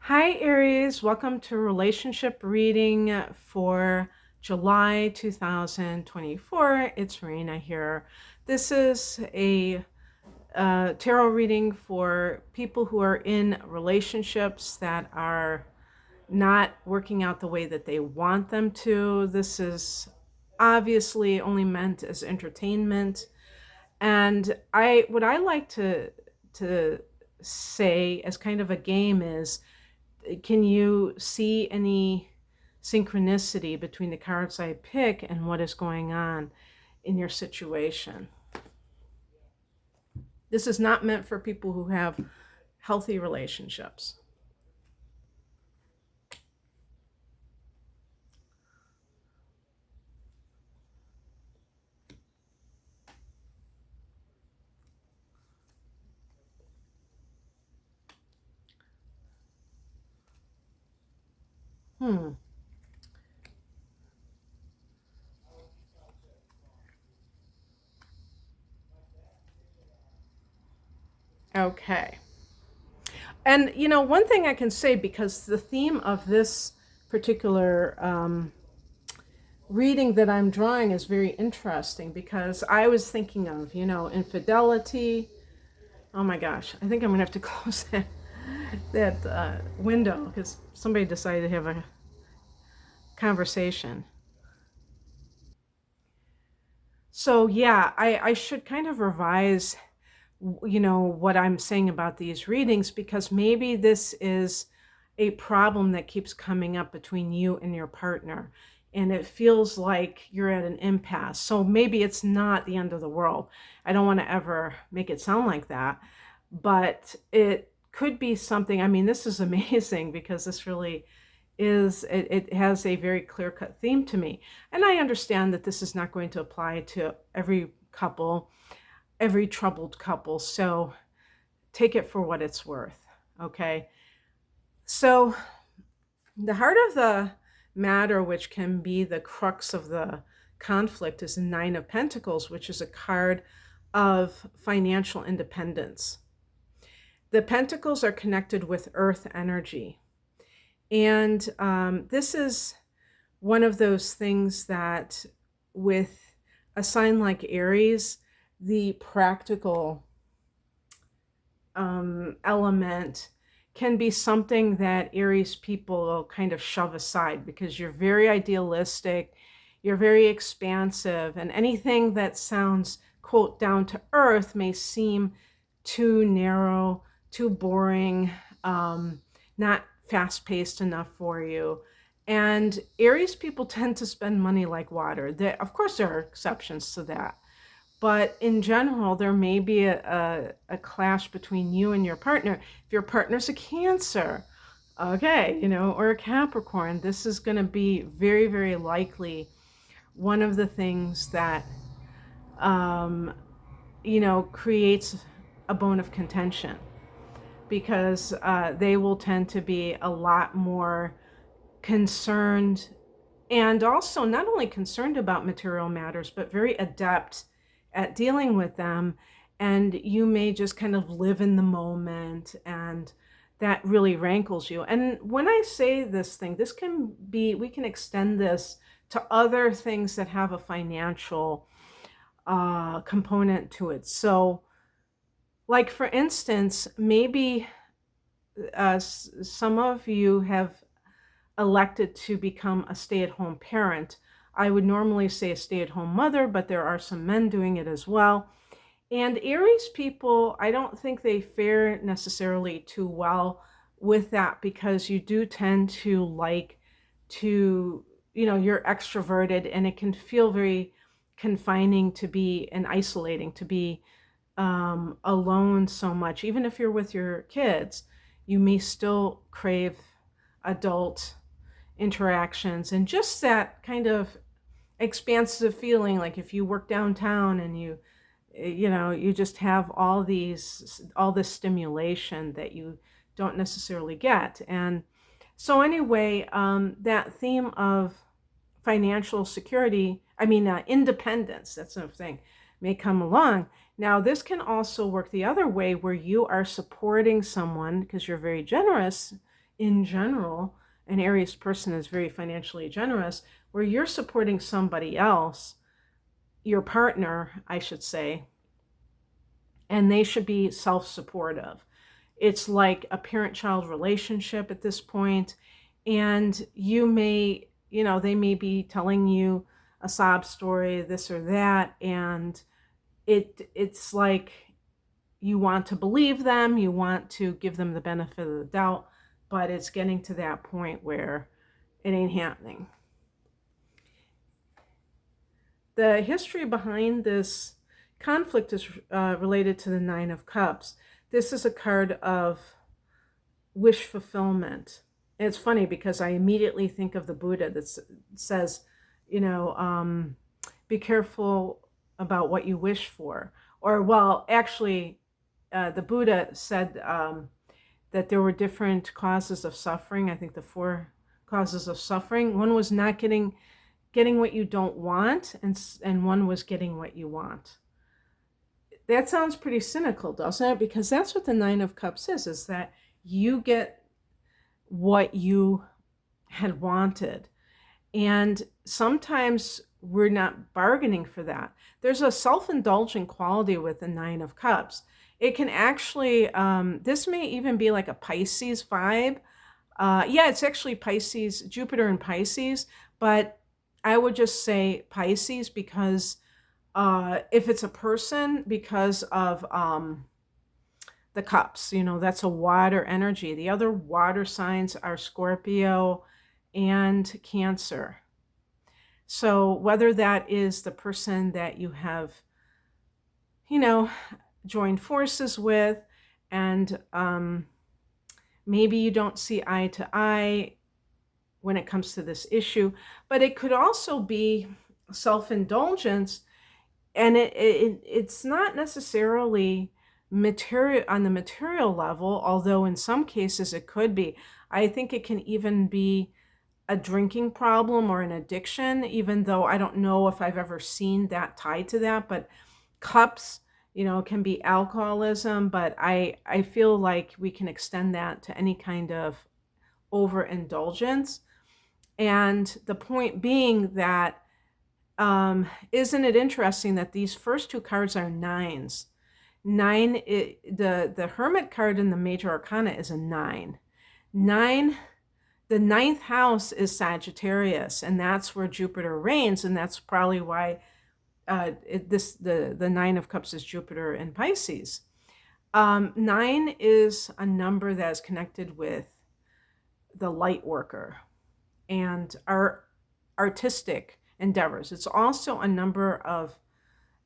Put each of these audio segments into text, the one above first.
Hi, Aries. Welcome to relationship reading for July 2024. It's Marina here. This is a tarot reading for people who are in relationships that are not working out the way that they want them to. This is obviously only meant as entertainment. And what I like to say as kind of a game is, can you see any synchronicity between the cards I pick and what is going on in your situation? This is not meant for people who have healthy relationships. Hmm. Okay. And one thing I can say, because the theme of this particular reading that I'm drawing is very interesting, because I was thinking of, infidelity. Oh my gosh, I think I'm gonna have to close that window because somebody decided to have a conversation. So yeah, I should kind of revise, what I'm saying about these readings, because maybe this is a problem that keeps coming up between you and your partner. And it feels like you're at an impasse. So maybe it's not the end of the world. I don't want to ever make it sound like that, but it could be something. I mean, this is amazing because this really it has a very clear-cut theme to me. And I understand that this is not going to apply to every couple, every troubled couple. So take it for what it's worth. Okay. So the heart of the matter, which can be the crux of the conflict, is the Nine of Pentacles, which is a card of financial independence. The pentacles are connected with earth energy. And this is one of those things that, with a sign like Aries, the practical element can be something that Aries people kind of shove aside, because you're very idealistic, you're very expansive, and anything that sounds, quote, down to earth may seem too narrow, too boring, not fast paced enough for you. And Aries people tend to spend money like water. Of course, there are exceptions to that. But in general, there may be a clash between you and your partner. If your partner's a Cancer, okay, or a Capricorn, this is going to be very, very likely one of the things that, um, creates a bone of contention, because they will tend to be a lot more concerned, and also not only concerned about material matters, but very adept at dealing with them. And you may just kind of live in the moment, and that really rankles you. And when I say this thing, this can be, we can extend this to other things that have a financial component to it. So, like, for instance, maybe some of you have elected to become a stay-at-home parent. I would normally say a stay-at-home mother, but there are some men doing it as well. And Aries people, I don't think they fare necessarily too well with that, because you do tend to like to, you're extroverted, and it can feel very confining to be, and isolating to be alone so much. Even if you're with your kids, you may still crave adult interactions, and just that kind of expansive feeling, like if you work downtown and you just have all this stimulation that you don't necessarily get. And so anyway, that theme of financial security, independence, that's another thing, may come along. Now, this can also work the other way, where you are supporting someone because you're very generous in general, an Aries person is very financially generous, where you're supporting somebody else, your partner, I should say, and they should be self-supportive. It's like a parent-child relationship at this point, and you may, they may be telling you a sob story, this or that, and it's like you want to believe them, you want to give them the benefit of the doubt, but it's getting to that point where it ain't happening. The history behind this conflict is related to the Nine of Cups. This is a card of wish fulfillment. And it's funny because I immediately think of the Buddha that says, you know, be careful about what you wish for. Or, well, actually, the Buddha said that there were different causes of suffering. I think the 4 causes of suffering. One was not getting what you don't want, and one was getting what you want. That sounds pretty cynical, doesn't it? Because that's what the Nine of Cups is that you get what you had wanted. And sometimes we're not bargaining for that. There's a self-indulgent quality with the Nine of Cups. It can actually, this may even be like a Pisces vibe. Yeah, it's actually Pisces, Jupiter in Pisces, but I would just say Pisces because if it's a person, because of the cups, that's a water energy. The other water signs are Scorpio and Cancer. So whether that is the person that you have, joined forces with, and maybe you don't see eye to eye when it comes to this issue, but it could also be self-indulgence, and it's not necessarily material on the material level, although in some cases it could be. I think it can even be a drinking problem or an addiction, even though I don't know if I've ever seen that tied to that. But cups, can be alcoholism, but I feel like we can extend that to any kind of overindulgence. And the point being that, isn't it interesting that these first 2 cards are 9s? 9, the Hermit card in the Major Arcana is a 9. 9, the 9th house is Sagittarius, and that's where Jupiter reigns, and that's probably why the 9 of Cups is Jupiter in Pisces. 9 is a number that is connected with the light worker and our artistic endeavors. It's also a number of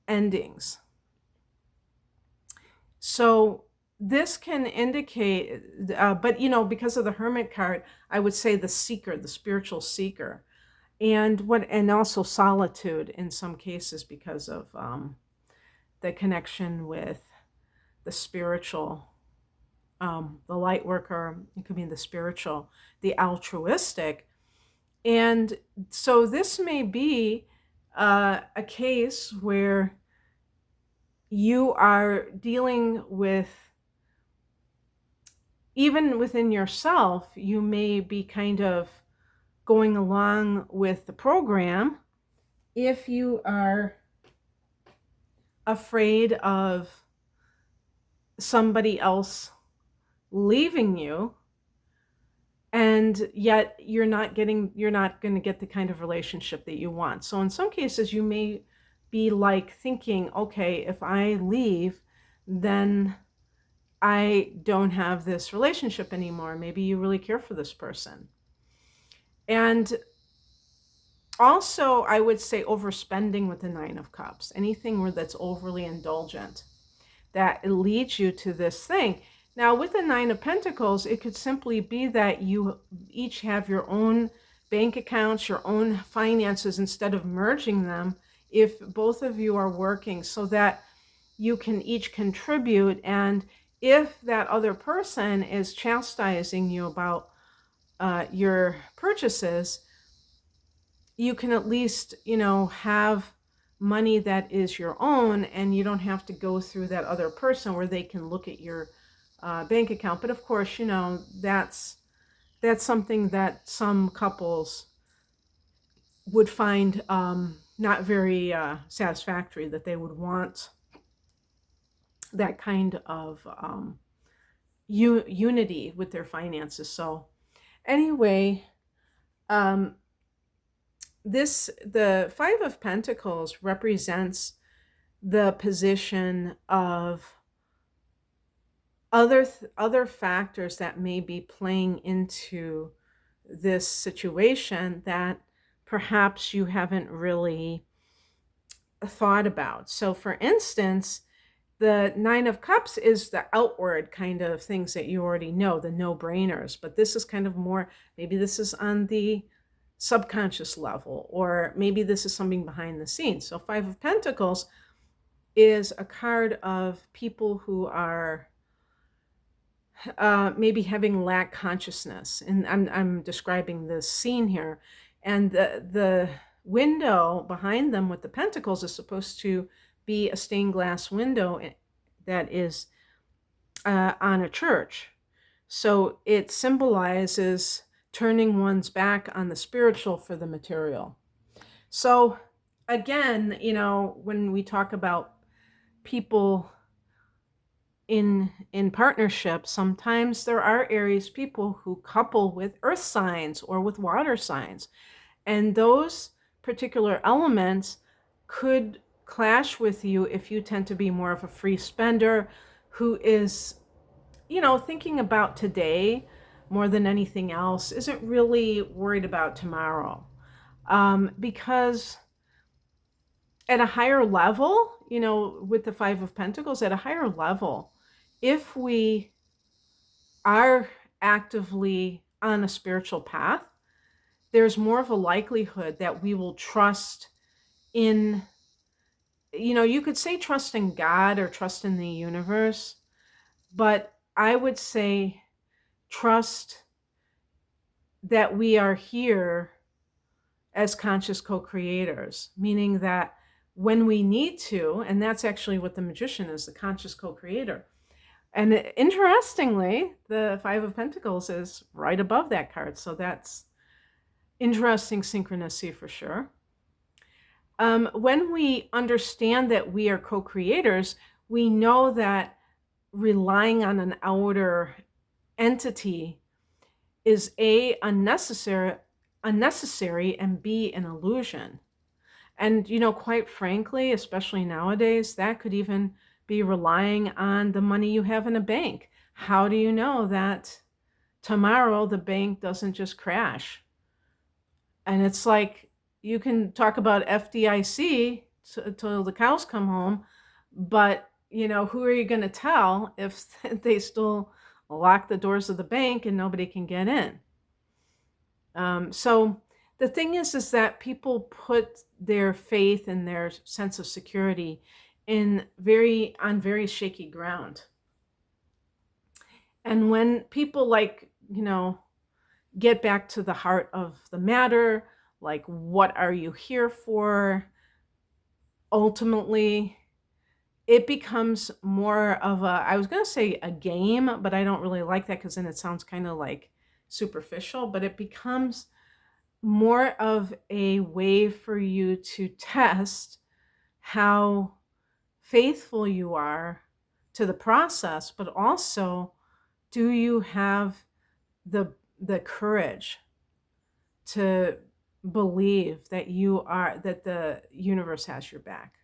endings. So this can indicate, but because of the Hermit card, I would say the seeker, the spiritual seeker, and also solitude in some cases because of the connection with the spiritual, the light worker. It could be the spiritual, the altruistic. And so this may be a case where you are dealing with, even within yourself, you may be kind of going along with the program if you are afraid of somebody else leaving you, and yet you're not going to get the kind of relationship that you want. So in some cases you may be like thinking, okay, if I leave, then I don't have this relationship anymore. Maybe you really care for this person. And also, I would say overspending with the 9 of Cups, anything where that's overly indulgent, that it leads you to this thing. Now, with the 9 of Pentacles, it could simply be that you each have your own bank accounts, your own finances, instead of merging them, if both of you are working, so that you can each contribute. And if that other person is chastising you about your purchases, you can at least, have money that is your own, and you don't have to go through that other person where they can look at your bank account. But of course, that's that's something that some couples would find not very satisfactory, that they would want that kind of unity with their finances. So anyway, um, the Five of Pentacles represents the position of other factors that may be playing into this situation that perhaps you haven't really thought about. So for instance, the Nine of Cups is the outward kind of things that you already know, the no-brainers, but this is kind of more, maybe this is on the subconscious level, or maybe this is something behind the scenes. So Five of Pentacles is a card of people who are maybe having lack consciousness, and I'm describing this scene here, and the window behind them with the pentacles is supposed to be a stained glass window that is on a church. So it symbolizes turning one's back on the spiritual for the material. So again, when we talk about people in partnership, sometimes there are Aries people who couple with earth signs or with water signs, and those particular elements could clash with you if you tend to be more of a free spender who is, thinking about today more than anything else, isn't really worried about tomorrow. Because at a higher level, with the Five of Pentacles, at a higher level, if we are actively on a spiritual path, there's more of a likelihood that we will trust in, you could say trust in God or trust in the universe, but I would say trust that we are here as conscious co-creators, meaning that when we need to, and that's actually what the Magician is, the conscious co-creator. And interestingly, the Five of Pentacles is right above that card. So that's interesting synchronicity for sure. When we understand that we are co-creators, we know that relying on an outer entity is A, unnecessary, and B, an illusion. And, quite frankly, especially nowadays, that could even be relying on the money you have in a bank. How do you know that tomorrow the bank doesn't just crash? And it's like, you can talk about FDIC till the cows come home, but, who are you going to tell if they still lock the doors of the bank and nobody can get in? So the thing is that people put their faith and their sense of security on very shaky ground. And when people get back to the heart of the matter, like, what are you here for? Ultimately, it becomes more of I was going to say a game, but I don't really like that because then it sounds kind of like superficial, but it becomes more of a way for you to test how faithful you are to the process, but also, do you have the courage to believe that the universe has your back?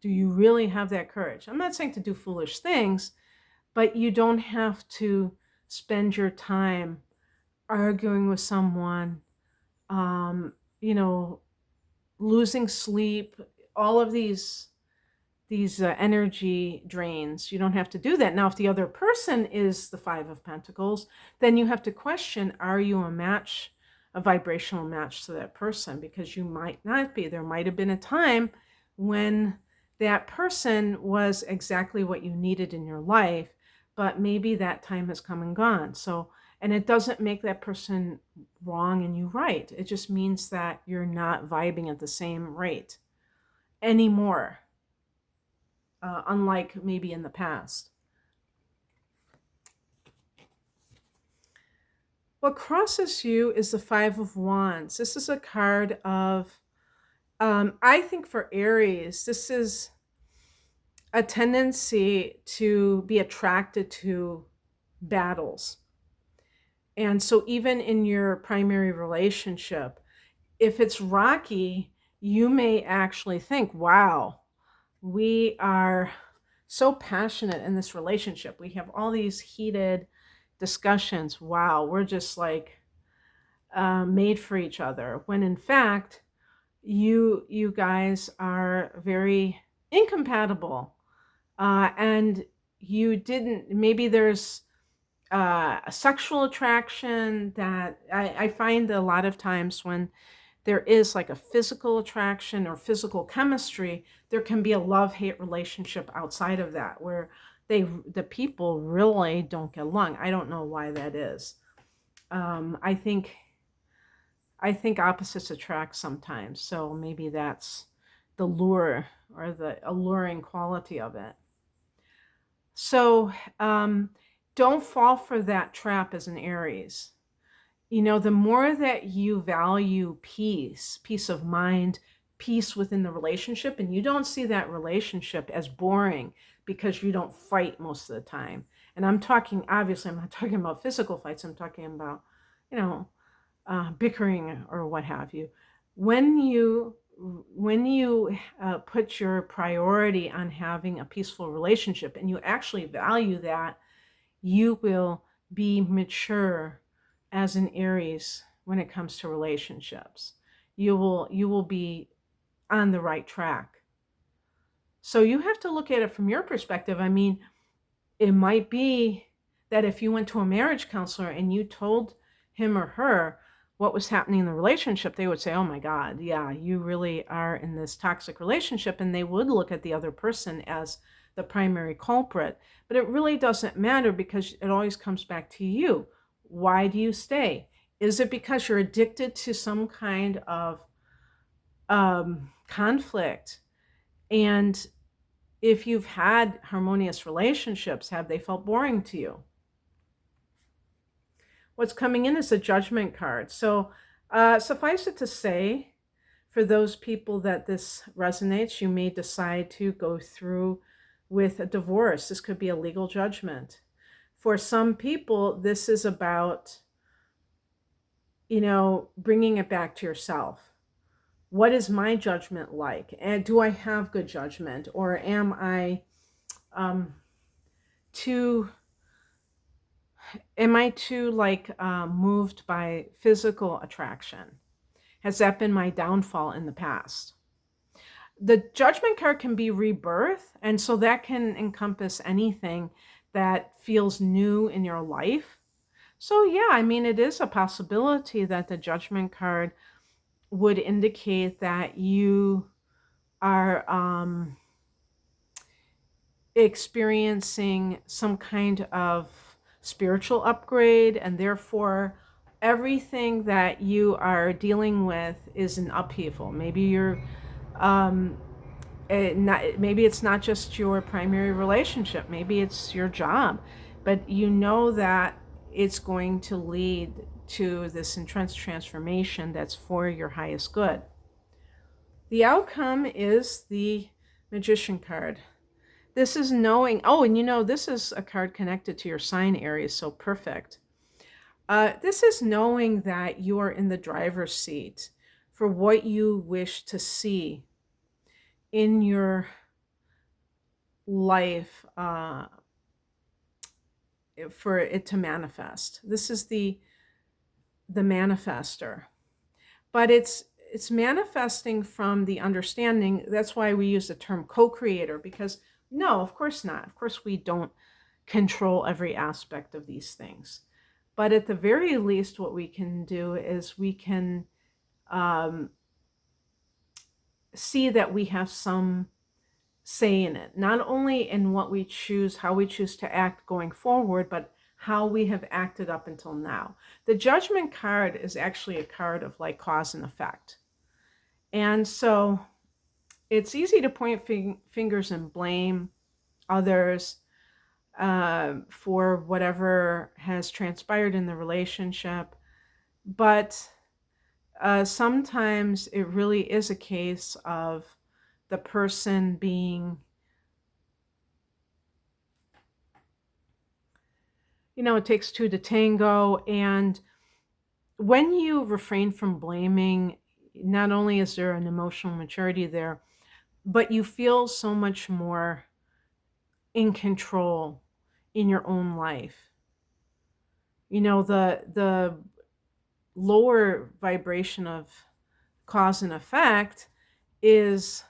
Do you really have that courage? I'm not saying to do foolish things, but you don't have to spend your time arguing with someone, um, you know, losing sleep, all of these energy drains. You don't have to do that. Now, if the other person is the Five of Pentacles, then you have to question, are you a vibrational match to that person? Because you might not be. There might have been a time when that person was exactly what you needed in your life, but maybe that time has come and gone. So, and it doesn't make that person wrong and you right. It just means that you're not vibing at the same rate anymore, unlike maybe in the past. What crosses you is the Five of Wands. This is a card of, I think for Aries, this is a tendency to be attracted to battles. And so even in your primary relationship, if it's rocky, you may actually think, wow, we are so passionate in this relationship. We have all these heated discussions. Wow, we're just like made for each other. When in fact, you guys are very incompatible, and you didn't. Maybe there's a sexual attraction that I find a lot of times when there is like a physical attraction or physical chemistry, there can be a love-hate relationship outside of that where the people really don't get along. I don't know why that is. I think opposites attract sometimes, so maybe that's the lure or the alluring quality of it. So don't fall for that trap as an Aries. The more that you value peace of mind, peace within the relationship, and you don't see that relationship as boring because you don't fight most of the time. And I'm talking, obviously, I'm not talking about physical fights. I'm talking about, you know, bickering or what have you. When you put your priority on having a peaceful relationship and you actually value that, you will be mature as an Aries when it comes to relationships. You will be on the right track. So you have to look at it from your perspective. I mean, it might be that if you went to a marriage counselor and you told him or her what was happening in the relationship, they would say, oh my God, yeah, you really are in this toxic relationship. And they would look at the other person as the primary culprit. But it really doesn't matter because it always comes back to you. Why do you stay? Is it because you're addicted to some kind of conflict? And if you've had harmonious relationships, have they felt boring to you? What's coming in is a judgment card. So suffice it to say, for those people that this resonates, you may decide to go through with a divorce. This could be a legal judgment. For some people, this is about, bringing it back to yourself. What is my judgment like? And do I have good judgment? Or am I um, too moved by physical attraction? Has that been my downfall in the past? The judgment card can be rebirth, and so that can encompass anything that feels new in your life. So yeah, I mean, it is a possibility that the judgment card would indicate that you are experiencing some kind of spiritual upgrade, and therefore everything that you are dealing with is an upheaval. Maybe you're maybe it's not just your primary relationship, maybe it's your job, but you know that it's going to lead to this intense transformation that's for your highest good. The outcome is the Magician card. This is knowing, oh, and this is a card connected to your sign Aries, so perfect. This is knowing that you are in the driver's seat for what you wish to see in your life, for it to manifest. This is the manifester, but it's manifesting from the understanding. That's why we use the term co-creator, because no, of course not. Of course, we don't control every aspect of these things. But at the very least, what we can do is we can see that we have some say in it, not only in what we choose, how we choose to act going forward, but how we have acted up until now. The Judgment card is actually a card of like cause and effect. And so it's easy to point fingers and blame others for whatever has transpired in the relationship. But sometimes it really is a case of the person being, it takes two to tango. And when you refrain from blaming, not only is there an emotional maturity there, but you feel so much more in control in your own life. The lower vibration of cause and effect is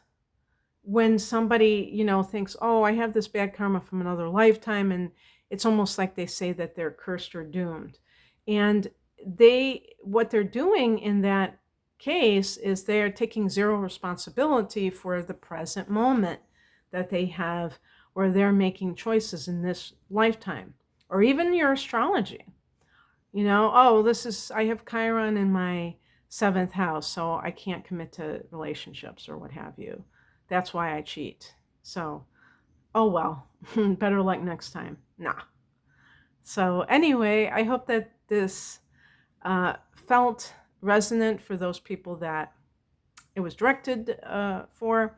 when somebody, thinks, oh, I have this bad karma from another lifetime, and it's almost like they say that they're cursed or doomed. And what they're doing in that case is they're taking zero responsibility for the present moment that they have, where they're making choices in this lifetime, or even your astrology. Oh, I have Chiron in my seventh house, so I can't commit to relationships or what have you. That's why I cheat. So, oh well, better luck next time. Nah. So, anyway, I hope that this felt resonant for those people that it was directed for.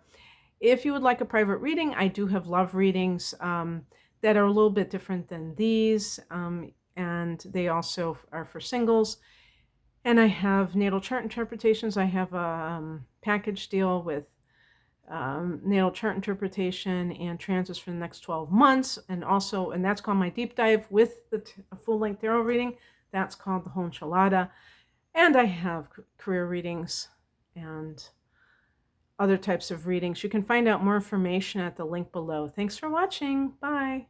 If you would like a private reading, I do have love readings that are a little bit different than these, and they also are for singles. And I have natal chart interpretations. I have a package deal with natal chart interpretation and transits for the next 12 months. And that's called my deep dive with the full-length tarot reading. That's called the whole enchilada. And I have career readings and other types of readings. You can find out more information at the link below. Thanks for watching. Bye.